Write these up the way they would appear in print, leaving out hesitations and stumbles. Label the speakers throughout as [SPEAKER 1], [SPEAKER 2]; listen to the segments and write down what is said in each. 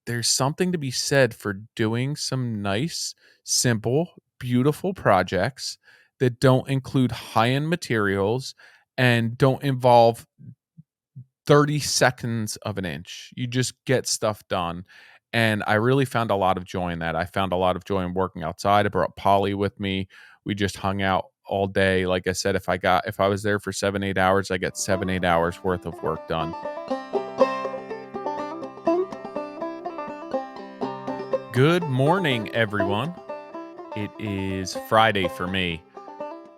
[SPEAKER 1] there's something to be said for doing some nice, simple, beautiful projects that don't include high-end materials and don't involve 30 seconds of an inch. You just get stuff done. And I really found a lot of joy in that. I found a lot of joy in working outside. I brought Polly with me. We just hung out all day. Like I said, if I was there for 7, 8 hours, I get 7, 8 hours worth of work done. Good morning, everyone. It is Friday for me.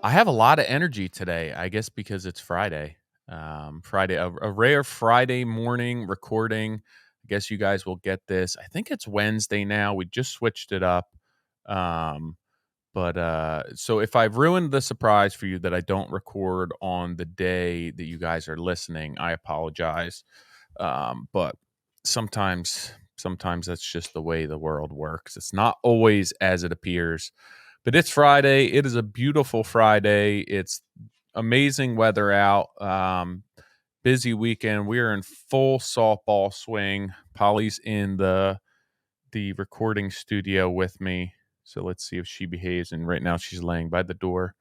[SPEAKER 1] I have a lot of energy today, I guess because it's Friday. Friday, a rare Friday morning recording. I guess you guys will get this. I think it's Wednesday now. We just switched it up. Um, so if I've ruined the surprise for you that I don't record on the day that you guys are listening, I apologize. But sometimes that's just the way the world works. It's not always as it appears. But it's Friday. It is a beautiful Friday. It's amazing weather out. Busy weekend. We are in full softball swing. Polly's in the recording studio with me. So let's see if she behaves. And right now she's laying by the door,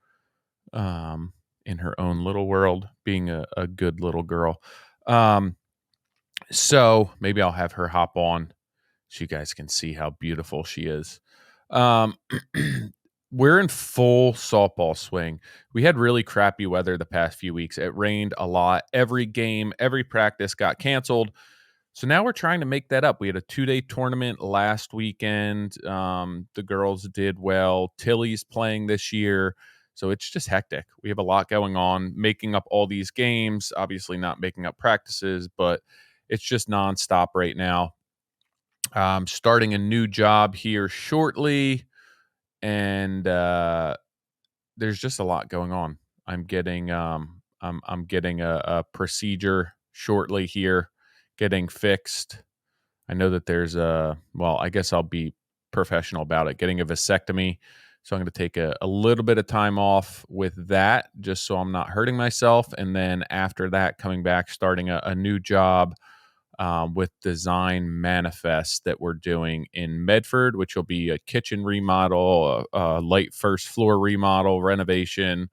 [SPEAKER 1] in her own little world, being a good little girl. So maybe I'll have her hop on so you guys can see how beautiful she is. Um, we're in full softball swing. We had really crappy weather the past few weeks. It rained a lot. Every game, every practice got canceled. So now we're trying to make that up. We had a 2-day tournament last weekend. The girls did well. Tilly's playing this year. So it's just hectic. We have a lot going on, making up all these games, obviously not making up practices, but it's just nonstop right now. Starting a new job here shortly, and there's just a lot going on. I'm getting a procedure shortly here, getting fixed. I know that there's I guess I'll be professional about it, getting a vasectomy. So I'm going to take a little bit of time off with that just so I'm not hurting myself. And then after that, coming back, starting a new job with Design Manifest that we're doing in Medford, which will be a kitchen remodel, a light first floor remodel, renovation.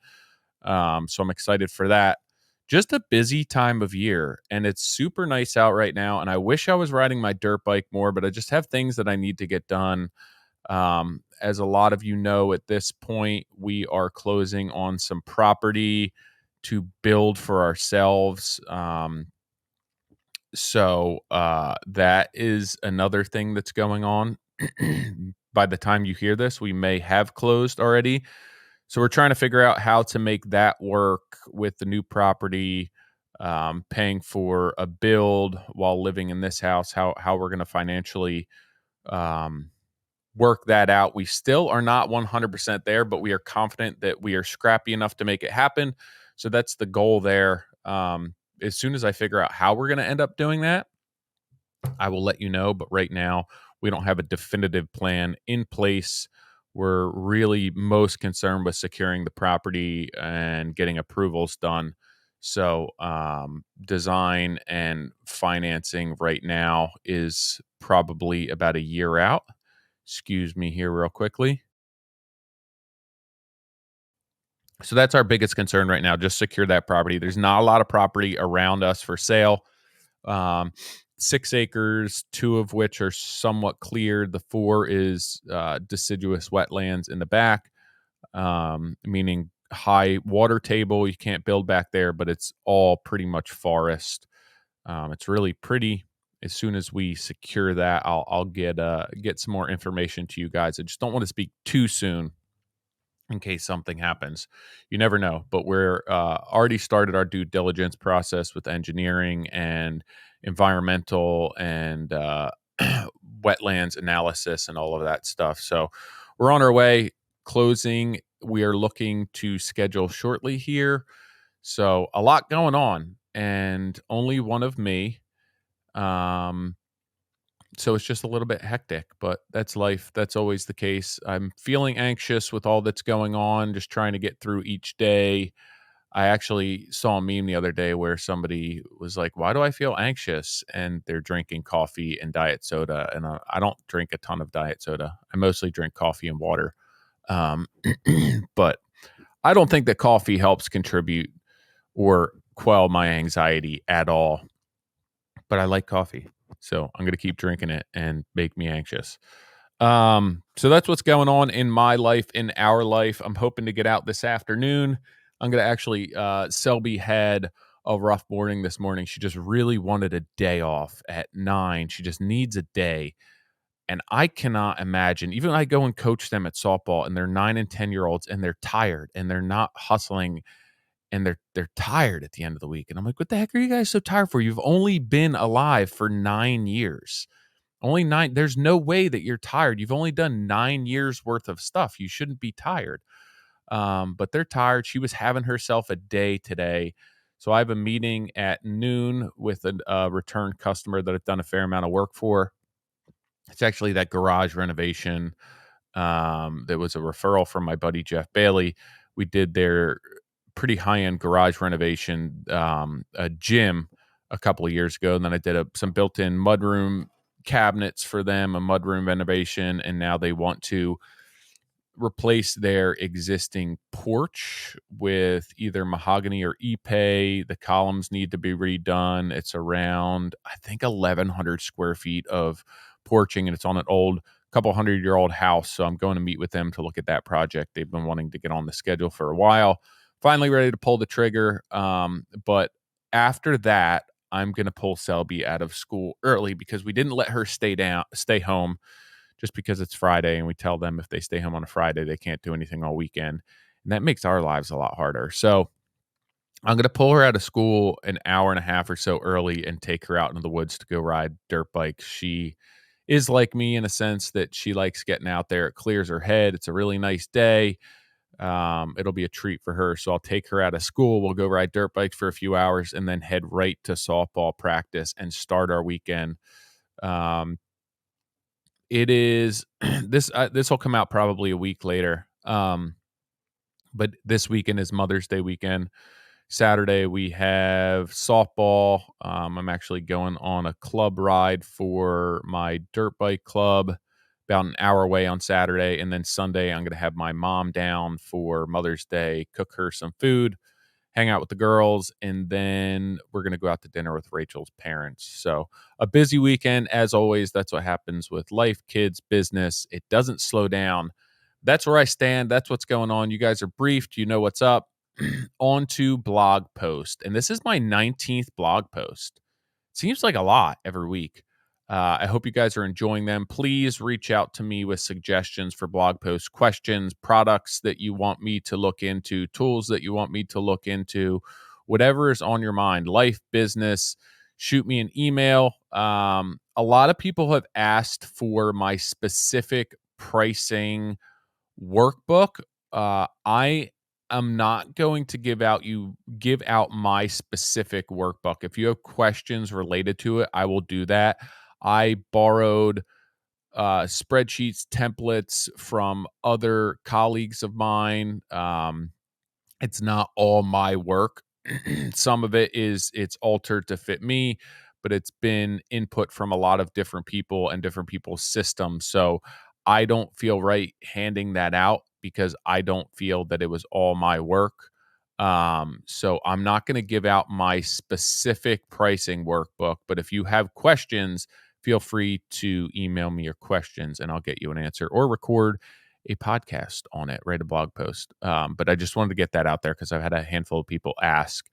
[SPEAKER 1] So I'm excited for that. Just a busy time of year, and it's super nice out right now. And I wish I was riding my dirt bike more, but I just have things that I need to get done. As a lot of you know, at this point, we are closing on some property to build for ourselves. So that is another thing that's going on. By the time you hear this, we may have closed already. So we're trying to figure out how to make that work with the new property, paying for a build while living in this house, how we're going to financially um, work that out. We still are not 100% there, but we are confident that we are scrappy enough to make it happen. So that's the goal there. As soon as I figure out how we're going to end up doing that, I will let you know. But right now, we don't have a definitive plan in place. We're really most concerned with securing the property and getting approvals done. So, design and financing right now is probably about a year out. Excuse me here, real quickly. So, that's our biggest concern right now. Just secure that property. There's not a lot of property around us for sale. 6 acres, 2 of which are somewhat cleared. The 4 is deciduous wetlands in the back, meaning high water table. You can't build back there, but it's all pretty much forest. It's really pretty. As soon as we secure that, I'll get some more information to you guys. I just don't want to speak too soon in case something happens. You never know, but we're already started our due diligence process with engineering and environmental and wetlands analysis and all of that stuff. So we're on our way. Closing, we are looking to schedule shortly here. So a lot going on, and only one of me. Um, so it's just a little bit hectic, but that's life. That's always the case. I'm feeling anxious with all that's going on, just trying to get through each day. I actually saw a meme the other day where somebody was like, "Why do I feel anxious?" And they're drinking coffee and diet soda. And I don't drink a ton of diet soda. I mostly drink coffee and water. Um, but I don't think that coffee helps contribute or quell my anxiety at all. But I like coffee, so I'm going to keep drinking it and make me anxious. So that's what's going on in my life, in our life. I'm hoping to get out this afternoon. I'm going to actually, Selby had a rough morning this morning. She just really wanted a day off at 9. She just needs a day. And I cannot imagine, even I go and coach them at softball and they're 9 and 10-year-olds and they're tired and they're not hustling and they're tired at the end of the week. And I'm like, what the heck are you guys so tired for? You've only been alive for 9 years. Only 9. There's no way that you're tired. You've only done 9 years worth of stuff. You shouldn't be tired. But they're tired. She was having herself a day today. So I have a meeting at noon with a return customer that I've done a fair amount of work for. It's actually that garage renovation. That was a referral from my buddy Jeff Bailey. We did their pretty high-end garage renovation, a gym a couple of years ago, and then I did some built-in mudroom cabinets for them, a mudroom renovation, and now they want to replace their existing porch with either mahogany or ipe. The columns need to be redone. It's around, I think, 1,100 square feet of porching, and it's on an old couple 100-year-old house. So I'm going to meet with them to look at that project. They've been wanting to get on the schedule for a while. Finally ready to pull the trigger. But after that, I'm going to pull Selby out of school early because we didn't let her stay home just because it's Friday and we tell them if they stay home on a Friday, they can't do anything all weekend. And that makes our lives a lot harder. So I'm going to pull her out of school an hour and a half or so early and take her out into the woods to go ride dirt bikes. She is like me in a sense that she likes getting out there. It clears her head. It's a really nice day. It'll be a treat for her. So I'll take her out of school. We'll go ride dirt bikes for a few hours and then head right to softball practice and start our weekend. It is this will come out probably a week later. But this weekend is Mother's Day weekend. Saturday we have softball. I'm actually going on a club ride for my dirt bike club about an hour away on Saturday, and then Sunday I'm going to have my mom down for Mother's Day, cook her some food, hang out with the girls, and then we're going to go out to dinner with Rachel's parents. So a busy weekend, as always. That's what happens with life, kids, business. It doesn't slow down. That's where I stand. That's what's going on. You guys are briefed. You know what's up. On to blog post. And this is my 19th blog post. Seems like a lot every week. I hope you guys are enjoying them. Please reach out to me with suggestions for blog posts, questions, products that you want me to look into, tools that you want me to look into, whatever is on your mind, life, business. Shoot me an email. A lot of people have asked for my specific pricing workbook. I am not going to give out my specific workbook. If you have questions related to it, I will do that. I borrowed spreadsheets, templates from other colleagues of mine. It's not all my work. Some of it's altered to fit me, but it's been input from a lot of different people and different people's systems. So I don't feel right handing that out because I don't feel that it was all my work. So I'm not going to give out my specific pricing workbook, but if you have questions, feel free to email me your questions and I'll get you an answer or record a podcast on it, write a blog post. But I just wanted to get that out there because I've had a handful of people ask.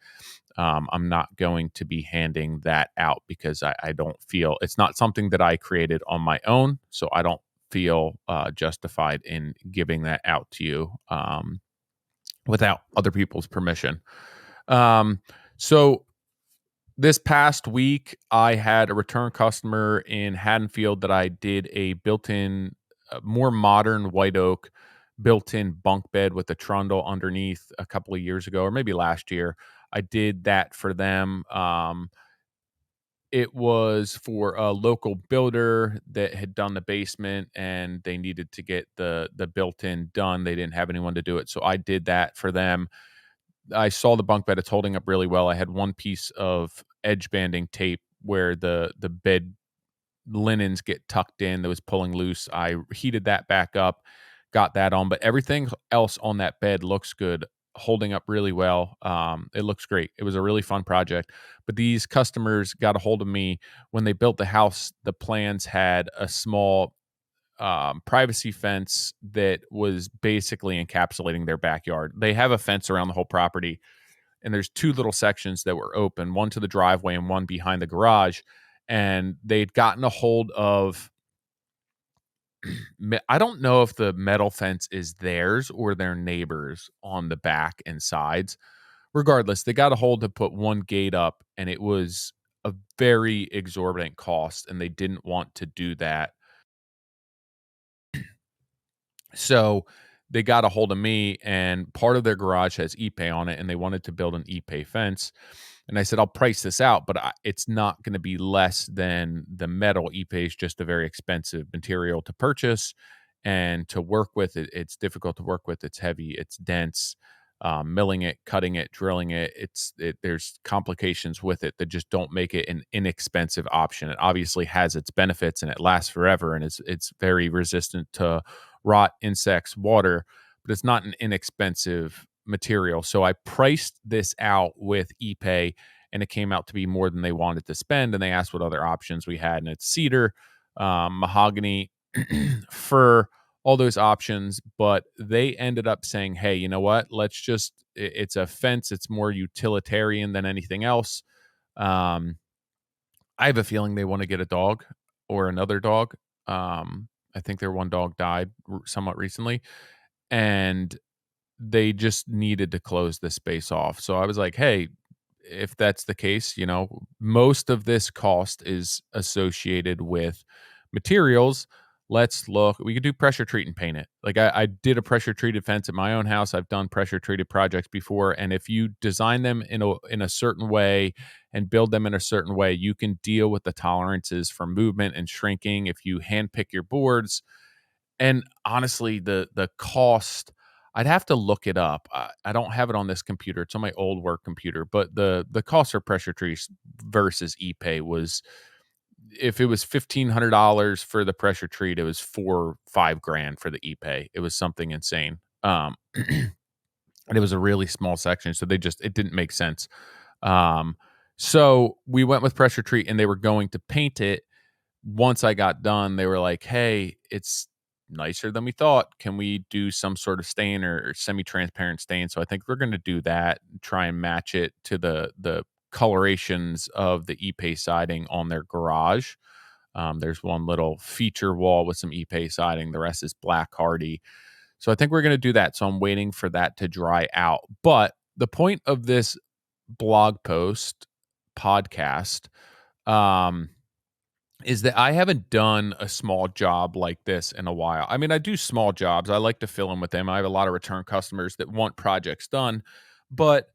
[SPEAKER 1] I'm not going to be handing that out because I don't feel it's not something that I created on my own. So I don't feel justified in giving that out to you without other people's permission. So this past week, I had a return customer in Haddonfield that I did a built-in, more modern white oak built-in bunk bed with a trundle underneath a couple of years ago, or maybe last year. I did that for them. It was for a local builder that had done the basement and they needed to get the built-in done. They didn't have anyone to do it. So I did that for them. I saw the bunk bed. It's holding up really well. I had one piece of edge banding tape where the bed linens get tucked in that was pulling loose. I heated that back up, got that on, but everything else on that bed looks good, holding up really well. It looks great. It was a really fun project. But these customers got a hold of me when they built the house. The plans had a small privacy fence that was basically encapsulating their backyard. They have a fence around the whole property, and there's two little sections that were open, one to the driveway and one behind the garage. And they'd gotten a hold of, I don't know if the metal fence is theirs or their neighbors on the back and sides. Regardless, they got a hold to put one gate up, and it was a very exorbitant cost, and they didn't want to do that. So they got a hold of me, and part of their garage has Epay on it, and they wanted to build an Epay fence. And I said, I'll price this out, but it's not going to be less than the metal. Epay is just a very expensive material to purchase and to work with. It's difficult to work with. It's heavy. It's dense. Milling it, cutting it, drilling it. There's complications with it that just don't make it an inexpensive option. It obviously has its benefits and it lasts forever, and it's very resistant to rot, insects, water, but it's not an inexpensive material. So I priced this out with ePay, and it came out to be more than they wanted to spend. And they asked what other options we had, and it's cedar, mahogany, fir, all those options. But they ended up saying, hey, you know what? It's a fence. It's more utilitarian than anything else. Um, I have a feeling they want to get a dog or another dog. I think their one dog died somewhat recently, and they just needed to close the space off. So I was like, hey, if that's the case, most of this cost is associated with materials. Let's look. We could do pressure treat and paint it. Like I did a pressure treated fence at my own house. I've done pressure treated projects before, and if you design them in a certain way and build them in a certain way, you can deal with the tolerances for movement and shrinking. If you handpick your boards, and honestly, the cost, I'd have to look it up. I don't have it on this computer. It's on my old work computer, but the cost for pressure trees versus ePay was, if it was $1,500 for the pressure treat, it was 4 or 5 grand for the ePay. It was something insane. And it was a really small section, so it didn't make sense. So we went with pressure treat, and they were going to paint it. Once I got done, they were like, hey, it's nicer than we thought. Can we do some sort of stain or semi-transparent stain? So I think we're going to do that, try and match it to the colorations of the Epay siding on their garage. There's one little feature wall with some Epay siding. The rest is black hardy. So I think we're going to do that. So I'm waiting for that to dry out. But the point of this blog post podcast, is that I haven't done a small job like this in a while. I mean, I do small jobs. I like to fill in with them. I have a lot of return customers that want projects done, but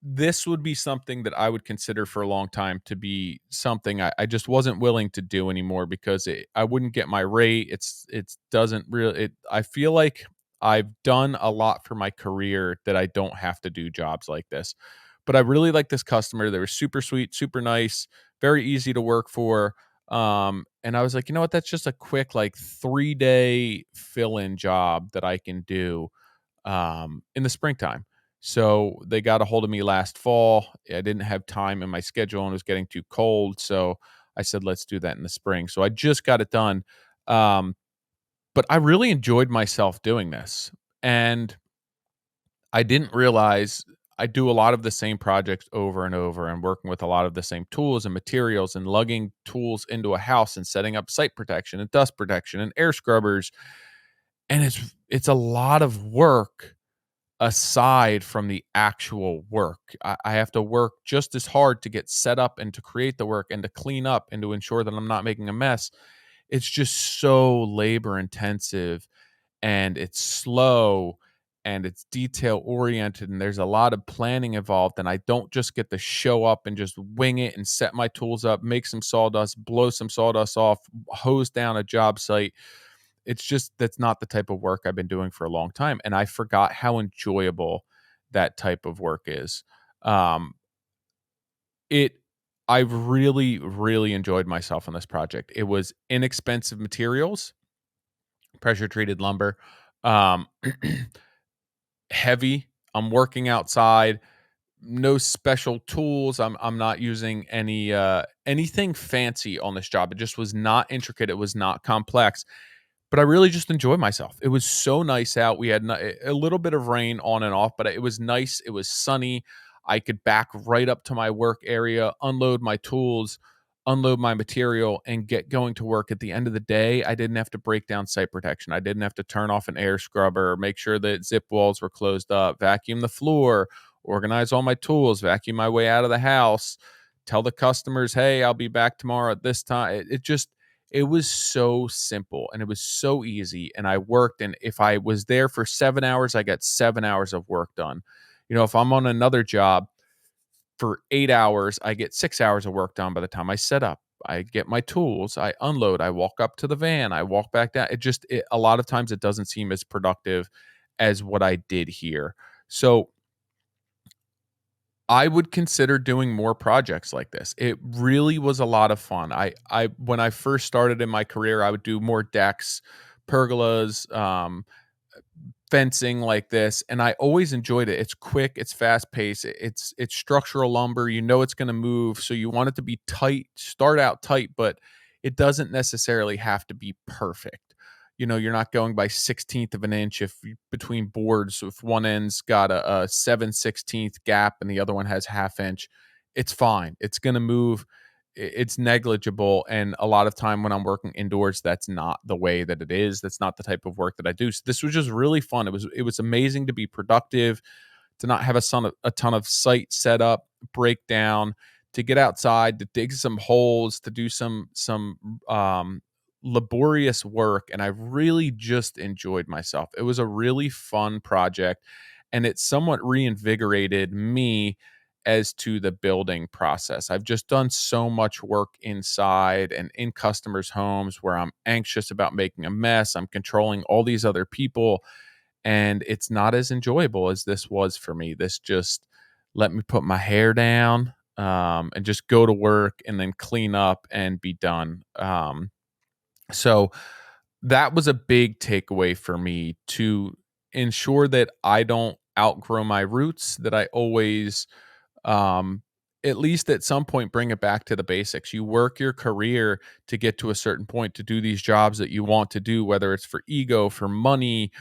[SPEAKER 1] this would be something that I would consider for a long time to be something I just wasn't willing to do anymore, because I wouldn't get my rate. It doesn't really, I feel like I've done a lot for my career that I don't have to do jobs like this. But I really like this customer. They were super sweet, super nice, very easy to work for. And I was like, you know what? That's just a quick, like 3-day fill in job that I can do in the springtime. So they got a hold of me last fall. I didn't have time in my schedule and it was getting too cold. So I said, let's do that in the spring. So I just got it done. But I really enjoyed myself doing this. And I didn't realize I do a lot of the same projects over and over, and working with a lot of the same tools and materials, and lugging tools into a house and setting up site protection and dust protection and air scrubbers. And it's a lot of work aside from the actual work. I have to work just as hard to get set up and to create the work and to clean up and to ensure that I'm not making a mess. It's just so labor intensive, and it's slow, and it's detail oriented, and there's a lot of planning involved, and I don't just get to show up and just wing it and set my tools up, make some sawdust, blow some sawdust off, hose down a job site. It's just, that's not the type of work I've been doing for a long time, and I forgot how enjoyable that type of work is. Um, it I've really, really enjoyed myself on this project. It was inexpensive materials, pressure treated lumber, um, heavy. I'm working outside, no special tools. I'm not using anything fancy on this job. It just was not intricate. It was not complex, but I really just enjoyed myself. It was so nice out. We had a little bit of rain on and off, but it was nice. It was sunny. I could back right up to my work area, unload my tools, unload my material, and get going to work. At the end of the day, I didn't have to break down site protection. I didn't have to turn off an air scrubber, make sure that zip walls were closed up, vacuum the floor, organize all my tools, vacuum my way out of the house, tell the customers, hey, I'll be back tomorrow at this time. It was so simple and it was so easy. And I worked. And if I was there for 7 hours, I got 7 hours of work done. If I'm on another job for 8 hours, I get 6 hours of work done by the time I set up. I get my tools, I unload, I walk up to the van, I walk back down. A lot of times it doesn't seem as productive as what I did here. So I would consider doing more projects like this. It really was a lot of fun. I when I first started in my career, I would do more decks, pergolas, fencing like this, and I always enjoyed it. It's quick, it's fast paced, it's structural lumber. It's going to move, so you want it to be tight, start out tight, but it doesn't necessarily have to be perfect. You're not going by 16th of an inch between boards. If one end's got a 7/16 gap and the other one has half inch, it's fine. It's going to move. It's negligible, and a lot of time when I'm working indoors, that's not the way that it is. That's not the type of work that I do. So this was just really fun. It was amazing to be productive, to not have a ton of site setup, breakdown, to get outside, to dig some holes, to do some laborious work, and I really just enjoyed myself. It was a really fun project, and it somewhat reinvigorated me as to the building process. I've just done so much work inside and in customers' homes where I'm anxious about making a mess. I'm controlling all these other people, and it's not as enjoyable as this was for me. This just let me put my hair down, and just go to work and then clean up and be done. So that was a big takeaway for me, to ensure that I don't outgrow my roots, that I always, um, at least at some point, bring it back to the basics. You work your career to get to a certain point, to do these jobs that you want to do, whether it's for ego, for money,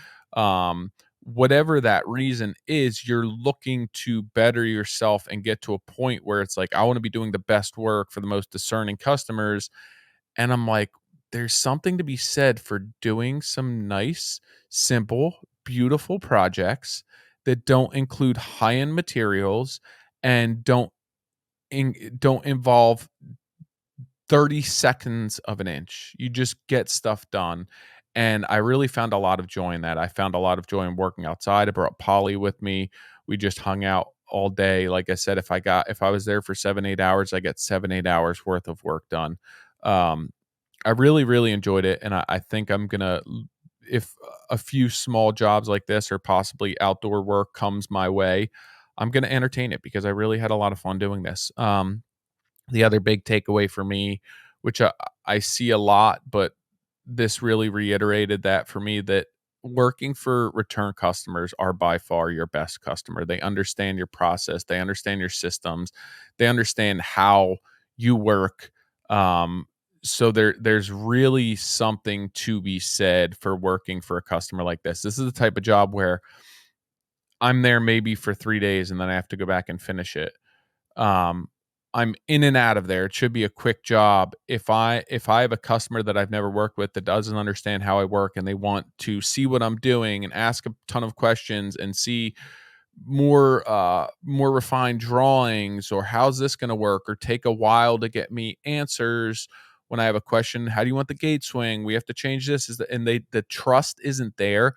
[SPEAKER 1] whatever that reason is. You're looking to better yourself and get to a point where it's like, I want to be doing the best work for the most discerning customers. And I'm like, there's something to be said for doing some nice, simple, beautiful projects that don't include high-end materials and don't involve 30 seconds of an inch. You just get stuff done. And I really found a lot of joy in that. I found a lot of joy in working outside. I brought Polly with me. We just hung out all day. Like I said, if I was there for 7, 8 hours, I get 7, 8 hours worth of work done. Um, I really, really enjoyed it, and I think I'm gonna, if a few small jobs like this or possibly outdoor work comes my way, I'm gonna entertain it because I really had a lot of fun doing this. The other big takeaway for me, which I see a lot, but this really reiterated that for me, that working for return customers are by far your best customer. They understand your process, they understand your systems, they understand how you work. Um, so there's really something to be said for working for a customer like this. This is the type of job where I'm there maybe for 3 days and then I have to go back and finish it. um, I'm in and out of there. It should be a quick job. If I have a customer that I've never worked with that doesn't understand how I work and they want to see what I'm doing and ask a ton of questions and see more refined drawings, or how's this going to work, or take a while to get me answers when I have a question, how do you want the gate swing? We have to change this. And the trust isn't there.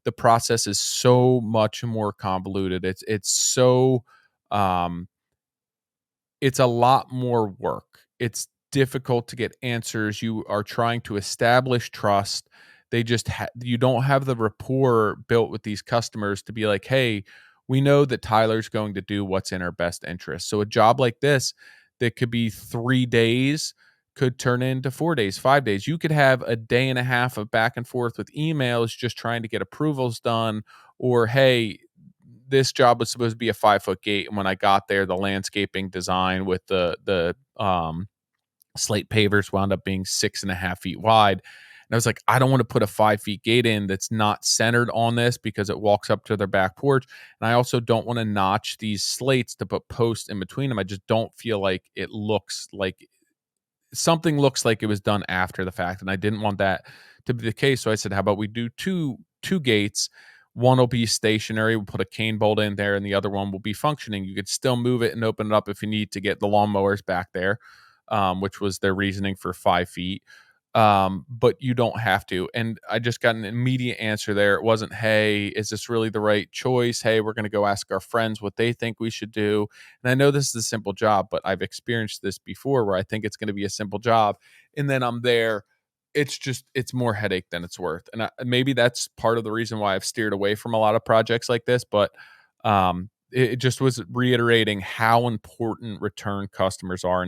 [SPEAKER 1] The process is so much more convoluted. It's so, um it's a lot more work. It's difficult to get answers. You are trying to establish trust. You don't have the rapport built with these customers to be like, "Hey, we know that Tyler's going to do what's in our best interest. So a job like this that could be 3 days could turn into 4 days, 5 days. You could have a day and a half of back and forth with emails just trying to get approvals done, or hey, this job was supposed to be a 5 foot gate, and when I got there, the landscaping design with the slate pavers wound up being 6.5 feet wide. And I was like, I don't want to put a 5 feet gate in that's not centered on this because it walks up to their back porch. And I also don't want to notch these slates to put posts in between them. I just don't feel like it looks like something looks like it was done after the fact, and I didn't want that to be the case. So I said, how about we do two gates? One will be stationary. We'll put a cane bolt in there, and the other one will be functioning. You could still move it and open it up if you need to get the lawnmowers back there, which was their reasoning for 5 feet. But you don't have to. And I just got an immediate answer there. It wasn't, hey, is this really the right choice? Hey, we're going to go ask our friends what they think we should do. And I know this is a simple job, but I've experienced this before where I think it's going to be a simple job. And then I'm there. It's more headache than it's worth. And maybe that's part of the reason why I've steered away from a lot of projects like this. But it just was reiterating how important return customers are,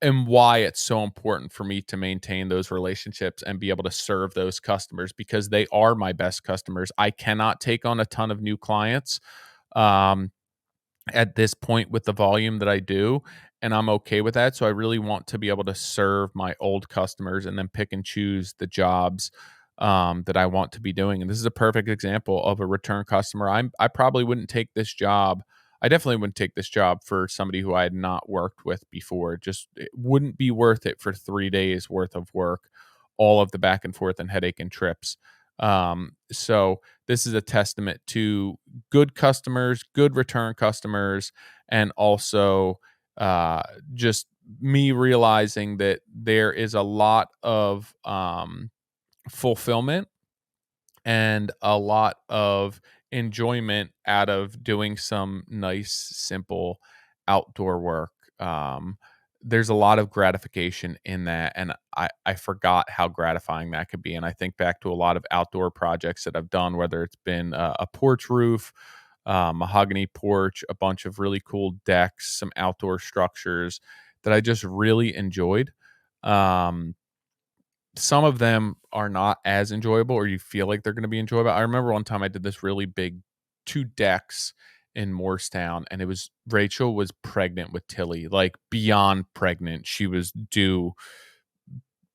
[SPEAKER 1] and why it's so important for me to maintain those relationships and be able to serve those customers, because they are my best customers. I cannot take on a ton of new clients um, at this point with the volume that I do, and I'm okay with that. So I really want to be able to serve my old customers and then pick and choose the jobs that I want to be doing. And this is a perfect example of a return customer. I probably wouldn't take this job. I definitely wouldn't take this job for somebody who I had not worked with before. Just it wouldn't be worth it for 3 days worth of work, all of the back and forth and headache and trips. So this is a testament to good customers, good return customers, and also uh, just me realizing that there is a lot of fulfillment and a lot of enjoyment out of doing some nice, simple outdoor work. There's a lot of gratification in that, and I forgot how gratifying that could be. And I think back to a lot of outdoor projects that I've done, whether it's been a porch roof, mahogany porch, a bunch of really cool decks, some outdoor structures that I just really enjoyed. Um, some of them are not as enjoyable, or you feel like they're going to be enjoyable. I remember one time I did this really big 2 decks in Morristown, and it was Rachel was pregnant with Tilly, like beyond pregnant. She was due,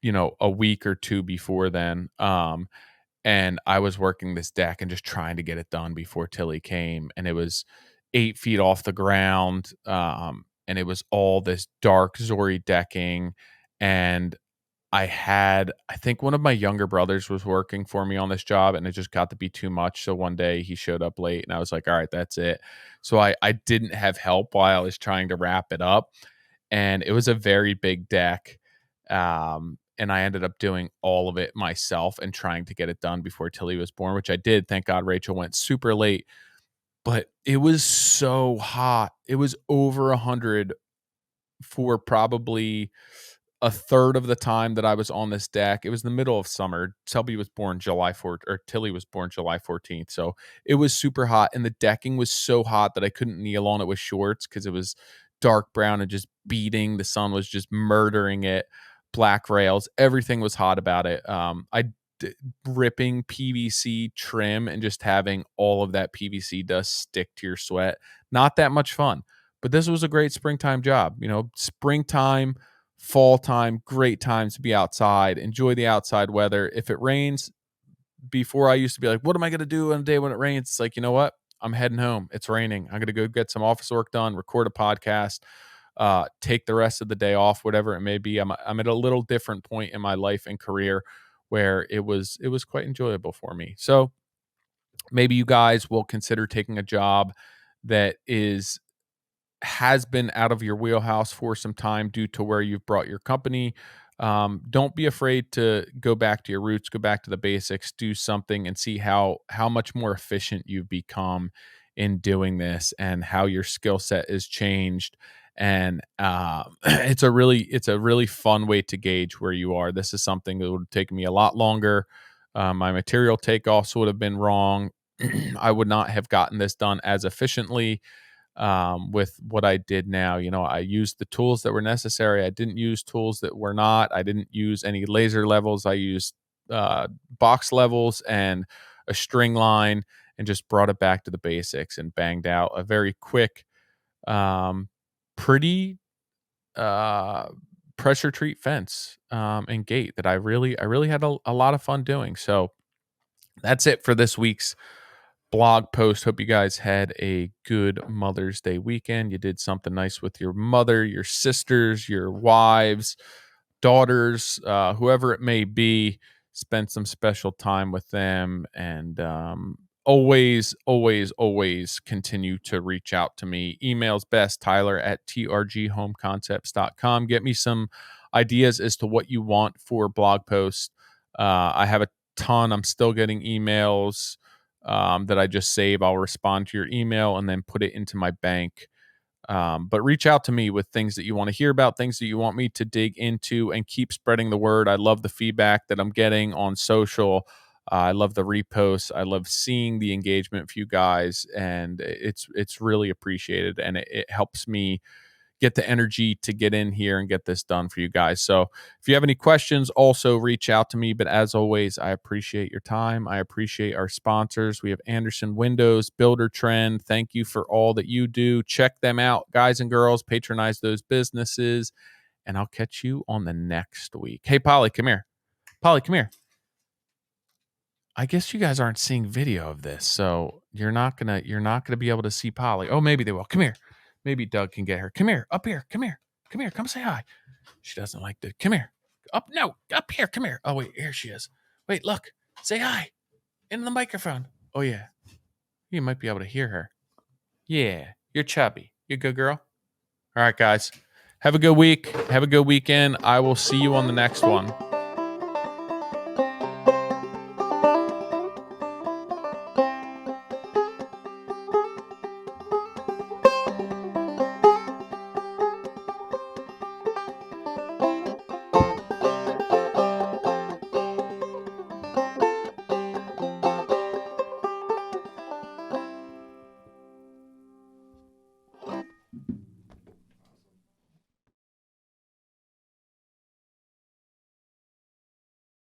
[SPEAKER 1] a week or two before then. And I was working this deck and just trying to get it done before Tilly came, and it was 8 feet off the ground. And it was all this dark Zori decking, and I think one of my younger brothers was working for me on this job, and it just got to be too much. So one day he showed up late, and I was like, all right, that's it. So I didn't have help while I was trying to wrap it up. And it was a very big deck. And I ended up doing all of it myself and trying to get it done before Tilly was born, which I did. Thank God Rachel went super late, but it was so hot. It was over 100 for probably a third of the time that I was on this deck. It was the middle of summer. Tilly was born July 14th. So it was super hot, and the decking was so hot that I couldn't kneel on it with shorts because it was dark brown and just beating. The sun was just murdering it. Black rails, everything was hot about it. Ripping PVC trim and just having all of that PVC dust stick to your sweat. Not that much fun. But this was a great springtime job. Springtime, fall time, great times to be outside, enjoy the outside weather. If it rains, before I used to be like, what am I going to do on a day when it rains? It's like, you know what? I'm heading home. It's raining. I'm going to go get some office work done, record a podcast, take the rest of the day off, whatever it may be. I'm at a little different point in my life and career where it was quite enjoyable for me. So maybe you guys will consider taking a job that has been out of your wheelhouse for some time due to where you've brought your company. Don't be afraid to go back to your roots, go back to the basics, do something, and see how much more efficient you've become in doing this, and how your skill set is changed. And it's a really fun way to gauge where you are. This is something that would take me a lot longer. My material takeoffs would have been wrong. I would not have gotten this done as efficiently with what I did now. I used the tools that were necessary. I didn't use tools that were not. I didn't use any laser levels. I used box levels and a string line, and just brought it back to the basics and banged out a very quick, pretty uh, pressure treat fence and gate that I really had a lot of fun doing. So that's it for this week's blog post. Hope you guys had a good Mother's Day weekend. You did something nice with your mother, your sisters, your wives, daughters, whoever it may be. Spend some special time with them, and always, always, always continue to reach out to me. Emails best, tyler@trghomeconcepts.com. Get me some ideas as to what you want for blog posts. I have a ton. I'm still getting emails that I just save. I'll respond to your email and then put it into my bank. But reach out to me with things that you want to hear about, things that you want me to dig into, and keep spreading the word. I love the feedback that I'm getting on social. I love the reposts. I love seeing the engagement for you guys, and it's really appreciated, and it helps me get the energy to get in here and get this done for you guys. So if you have any questions, also reach out to me. But as always, I appreciate your time. I appreciate our sponsors. We have Anderson Windows, Builder Trend. Thank you for all that you do. Check them out, guys and girls. Patronize those businesses. And I'll catch you on the next week. Hey, Polly, come here. Polly, come here. I guess you guys aren't seeing video of this, so you're not gonna be able to see Polly. Oh, maybe they will. Come here. Maybe Doug can get her. Come here, up here. Come here. Come here. Come say hi. She doesn't like to. Come here. Up here. Come here. Oh wait, here she is. Wait, look. Say hi in the microphone. Oh yeah, you might be able to hear her. Yeah, you're chubby. You're a good girl. All right, guys. Have a good week. Have a good weekend. I will see you on the next one.